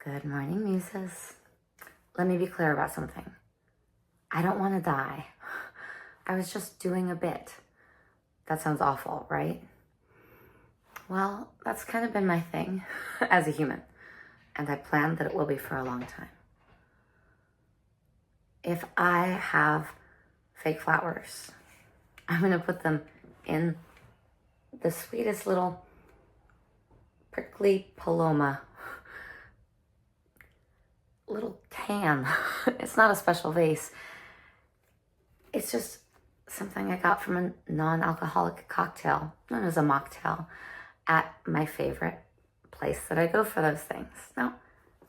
Good morning, Muses. Let me be clear about something. I don't want to die. I was just doing a bit. That sounds awful, right? Well, that's kind of been my thing as a human, and I plan that it will be for a long time. If I have fake flowers, I'm going to put them in the sweetest little prickly paloma little can. It's not a special vase. It's just something I got from a non-alcoholic cocktail known as a mocktail at my favorite place that I go for those things. Now,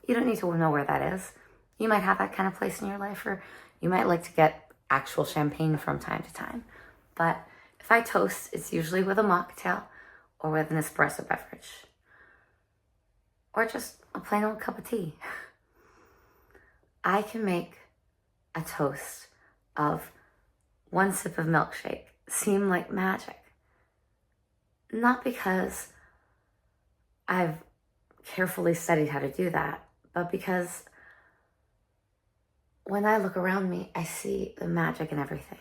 you don't need to know where that is. You might have that kind of place in your life, or you might like to get actual champagne from time to time. But if I toast, it's usually with a mocktail or with an espresso beverage, or just a plain old cup of tea. I can make a toast of one sip of milkshake seem like magic. Not because I've carefully studied how to do that, but because when I look around me, I see the magic in everything.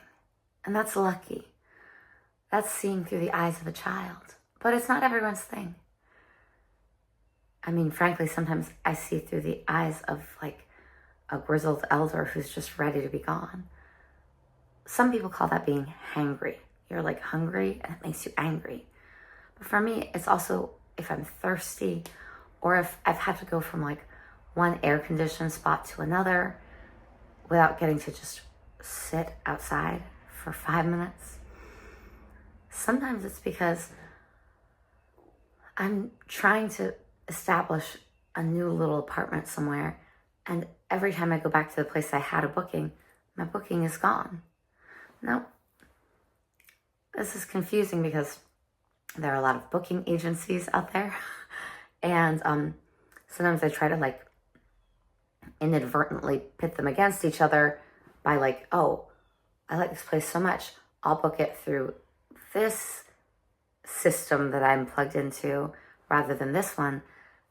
And that's lucky. That's seeing through the eyes of a child. But it's not everyone's thing. I mean, frankly, sometimes I see through the eyes of like a grizzled elder who's just ready to be gone. Some people call that being hangry. You're like hungry and it makes you angry. But for me, it's also if I'm thirsty, or if I've had to go from like one air-conditioned spot to another without getting to just sit outside for 5 minutes. Sometimes it's because I'm trying to establish a new little apartment somewhere, and every time I go back to the place I had a booking, my booking is gone. Now, this is confusing because there are a lot of booking agencies out there, and sometimes I try to like inadvertently pit them against each other by like, oh, I like this place so much, I'll book it through this system that I'm plugged into rather than this one.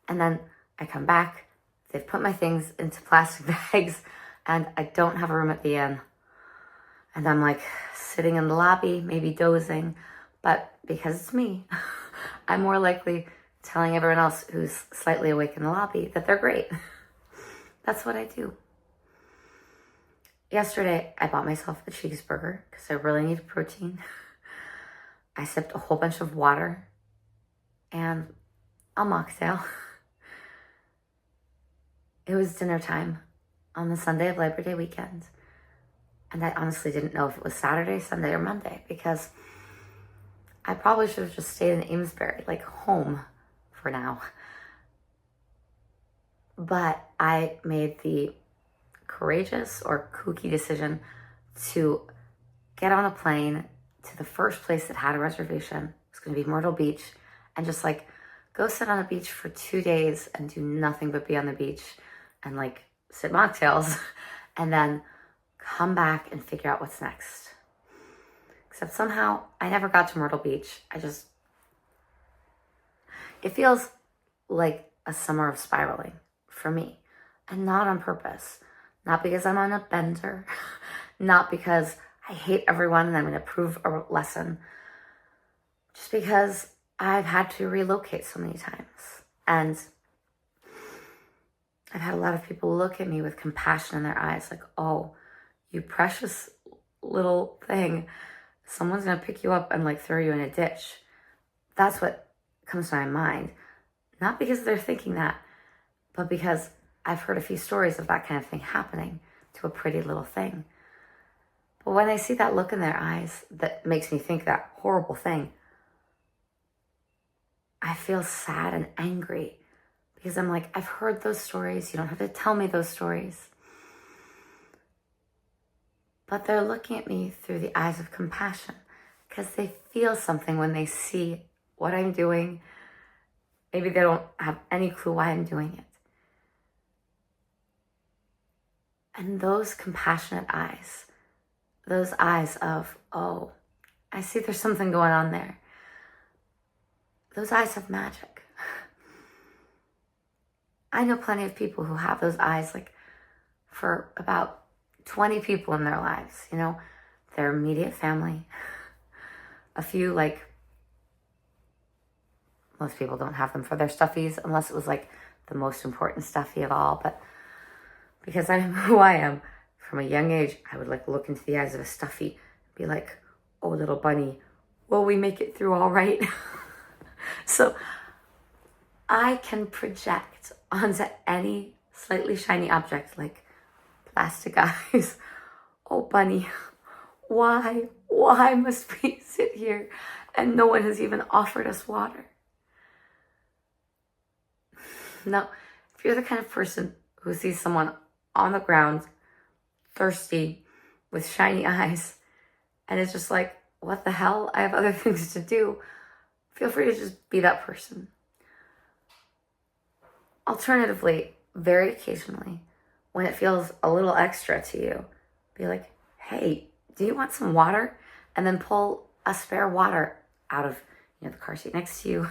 And then I come back, they've put my things into plastic bags, and I don't have a room at the inn. And I'm like sitting in the lobby, maybe dozing, but because it's me, I'm more likely telling everyone else who's slightly awake in the lobby that they're great. That's what I do. Yesterday, I bought myself a cheeseburger because I really needed protein. I sipped a whole bunch of water and a mocktail. It was dinner time on the Sunday of Labor Day weekend. And I honestly didn't know if it was Saturday, Sunday, or Monday, because I probably should have just stayed in Amesbury, like home for now. But I made the courageous or kooky decision to get on a plane to the first place that had a reservation. It's going to be Myrtle Beach, and just like go sit on a beach for 2 days and do nothing but be on the beach and like sip mocktails and then come back and figure out what's next. Except somehow I never got to Myrtle Beach. It feels like a summer of spiraling for me, and not on purpose. Not because I'm on a bender, not because I hate everyone and I'm going to prove a lesson, just because I've had to relocate so many times. And I've had a lot of people look at me with compassion in their eyes, like, oh, you precious little thing. Someone's going to pick you up and like throw you in a ditch. That's what comes to my mind. Not because they're thinking that, but because I've heard a few stories of that kind of thing happening to a pretty little thing. But when I see that look in their eyes that makes me think that horrible thing, I feel sad and angry because I'm like, I've heard those stories. You don't have to tell me those stories. But they're looking at me through the eyes of compassion because they feel something when they see what I'm doing. Maybe they don't have any clue why I'm doing it. And those compassionate eyes, those eyes of, oh, I see there's something going on there. Those eyes have magic. I know plenty of people who have those eyes like for about 20 people in their lives, you know, their immediate family, a few, like, most people don't have them for their stuffies unless it was like the most important stuffy of all. But because I am who I am, from a young age, I would like look into the eyes of a stuffy and be like, oh, little bunny, will we make it through all right? So I can project onto any slightly shiny object like plastic eyes. Oh, bunny, why must we sit here and no one has even offered us water? Now, if you're the kind of person who sees someone on the ground, thirsty, with shiny eyes, and is just like, what the hell? I have other things to do. Feel free to just be that person. Alternatively, very occasionally, when it feels a little extra to you, be like, hey, do you want some water? And then pull a spare water out of, you know, the car seat next to you,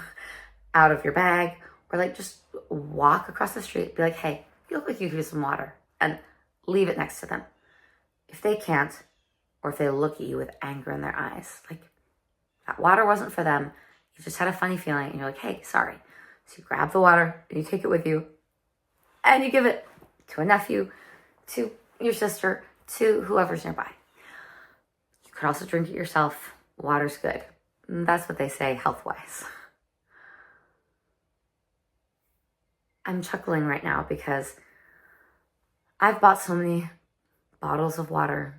out of your bag, or like just walk across the street, be like, hey, you look like you could use some water, and leave it next to them. If they can't, or if they look at you with anger in their eyes, like that water wasn't for them, you just had a funny feeling, and you're like, hey, sorry. So you grab the water, and you take it with you, and you give it to a nephew, to your sister, to whoever's nearby. You could also drink it yourself. Water's good. That's what they say health-wise. I'm chuckling right now because I've bought so many bottles of water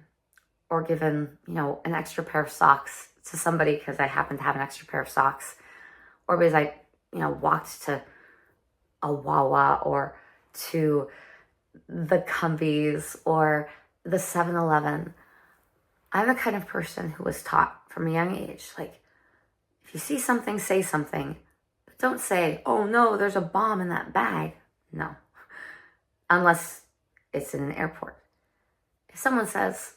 or given, you know, an extra pair of socks to somebody because I happen to have an extra pair of socks, or because I, you know, walked to a Wawa or to the Cumbies or the 7-Eleven. I'm the kind of person who was taught from a young age, like, if you see something, say something. But don't say, oh no, there's a bomb in that bag. No. Unless it's in an airport. If someone says,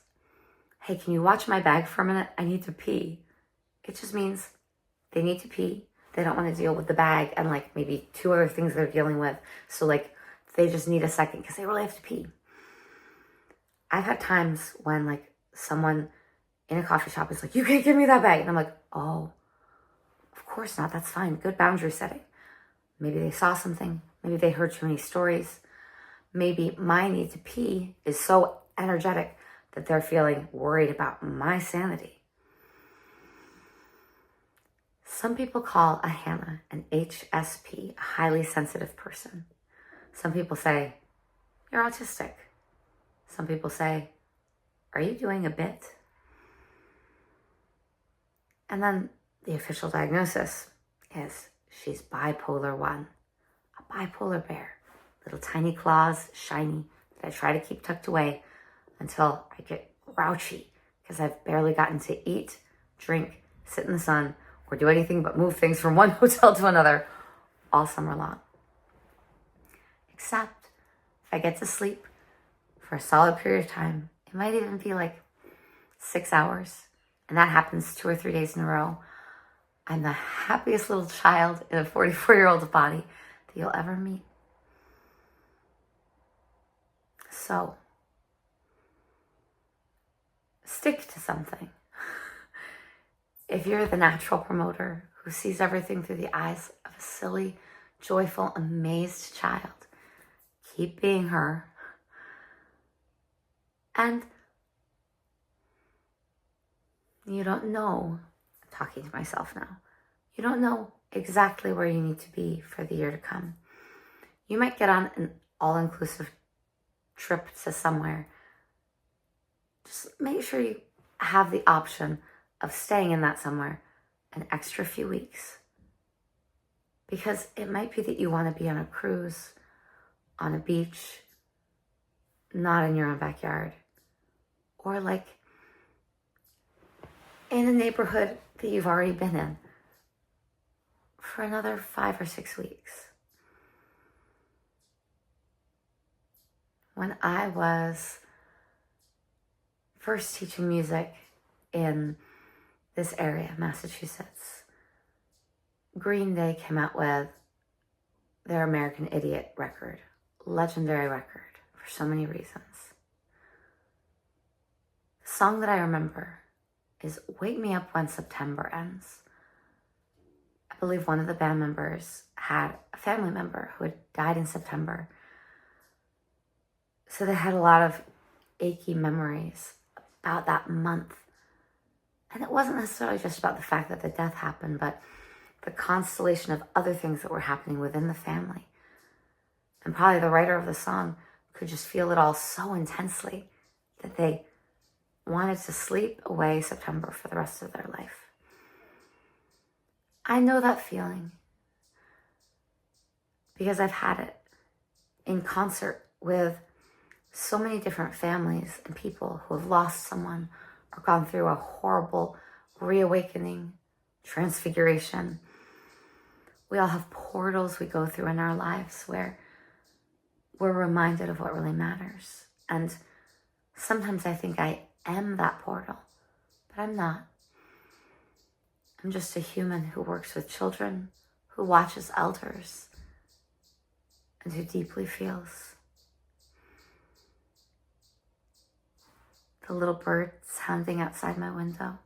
hey, can you watch my bag for a minute? I need to pee. It just means they need to pee. They don't want to deal with the bag and like maybe 2 other things they're dealing with. So like they just need a second because they really have to pee. I've had times when like someone in a coffee shop is like, you can't give me that bag. And I'm like, oh, of course not. That's fine. Good boundary setting. Maybe they saw something. Maybe they heard too many stories. Maybe my need to pee is so energetic that they're feeling worried about my sanity. Some people call a Hannah an HSP, a highly sensitive person. Some people say, you're autistic. Some people say, are you doing a bit? And then the official diagnosis is she's bipolar 1, a bipolar bear. Little tiny claws, shiny, that I try to keep tucked away until I get grouchy because I've barely gotten to eat, drink, sit in the sun, or do anything but move things from one hotel to another all summer long. Except if I get to sleep for a solid period of time, it might even be like 6 hours, and that happens 2 or 3 days in a row. I'm the happiest little child in a 44-year-old's body that you'll ever meet. So, stick to something. If you're the natural promoter who sees everything through the eyes of a silly, joyful, amazed child, keep being her. And you don't know, I'm talking to myself now, you don't know exactly where you need to be for the year to come. You might get on an all-inclusive trip to somewhere. Just make sure you have the option of staying in that somewhere an extra few weeks. Because it might be that you want to be on a cruise, on a beach, not in your own backyard, or like in a neighborhood that you've already been in for another 5 or 6 weeks. When I was first teaching music in this area, Massachusetts, Green Day came out with their American Idiot record, legendary record for so many reasons. The song that I remember is Wake Me Up When September Ends. I believe one of the band members had a family member who had died in September. So they had a lot of achy memories about that month. And it wasn't necessarily just about the fact that the death happened, but the constellation of other things that were happening within the family. And probably the writer of the song could just feel it all so intensely that they wanted to sleep away September for the rest of their life. I know that feeling because I've had it in concert with so many different families and people who have lost someone or gone through a horrible reawakening, transfiguration. We all have portals we go through in our lives where we're reminded of what really matters. And sometimes I think I am that portal, but I'm not. I'm just a human who works with children, who watches elders, and who deeply feels. The little bird sounding outside my window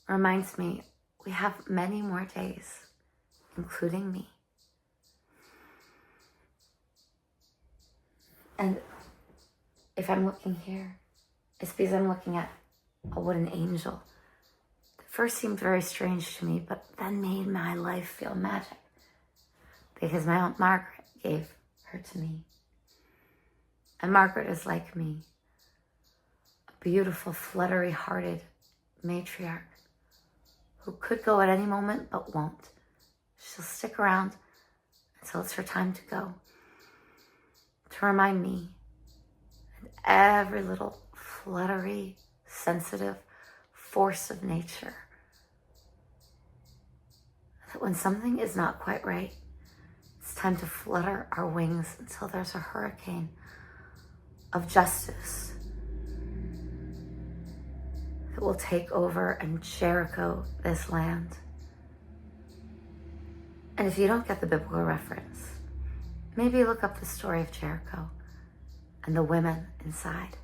reminds me we have many more days, including me. And if I'm looking here, it's because I'm looking at a wooden angel that first seemed very strange to me, but then made my life feel magic because my Aunt Margaret gave her to me. And Margaret is like me, a beautiful, fluttery-hearted matriarch who could go at any moment but won't. She'll stick around until it's her time to go, to remind me and every little fluttery, sensitive force of nature that when something is not quite right, it's time to flutter our wings until there's a hurricane of justice that will take over and Jericho this land. And if you don't get the biblical reference, maybe look up the story of Jericho and the women inside.